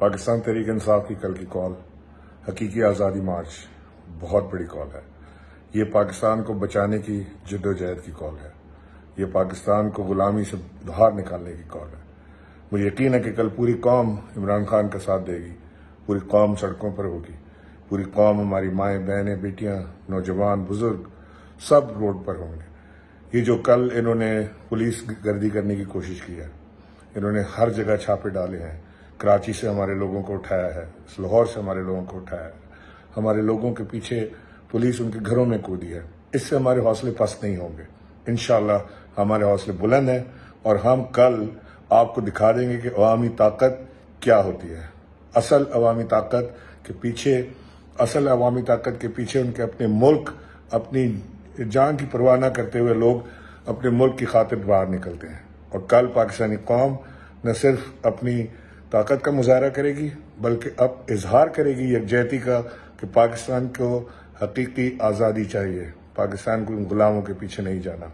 पाकिस्तान तहरीक इंसाफ की कल की कॉल हकीकी आज़ादी मार्च बहुत बड़ी कॉल है। ये पाकिस्तान को बचाने की जद्दोजहद की कॉल है। ये पाकिस्तान को गुलामी से बाहर निकालने की कॉल है। मुझे यकीन है कि कल पूरी कौम इमरान खान का साथ देगी, पूरी कौम सड़कों पर होगी, पूरी कौम, हमारी माएँ बहनें बेटियां, नौजवान बुजुर्ग सब रोड पर होंगे। ये जो कल इन्होंने पुलिस गर्दी करने की कोशिश की है, इन्होंने हर जगह छापे डाले हैं। कराची से हमारे लोगों को उठाया है, लाहौर से हमारे लोगों को उठाया है, हमारे लोगों के पीछे पुलिस उनके घरों में कूदी है। इससे हमारे हौसले पस्त नहीं होंगे। इंशाअल्लाह हमारे हौसले बुलंद हैं और हम कल आपको दिखा देंगे कि अवामी ताकत क्या होती है। असल अवामी ताकत के पीछे उनके अपने मुल्क, अपनी जान की परवाह न करते हुए लोग अपने मुल्क की खातिर बाहर निकलते हैं। और कल पाकिस्तानी कौम न सिर्फ अपनी ताकत का मुजाहरा करेगी बल्कि अब इजहार करेगी यकजहती का कि पाकिस्तान को हकीकी आज़ादी चाहिए, पाकिस्तान को गुलामों के पीछे नहीं जाना।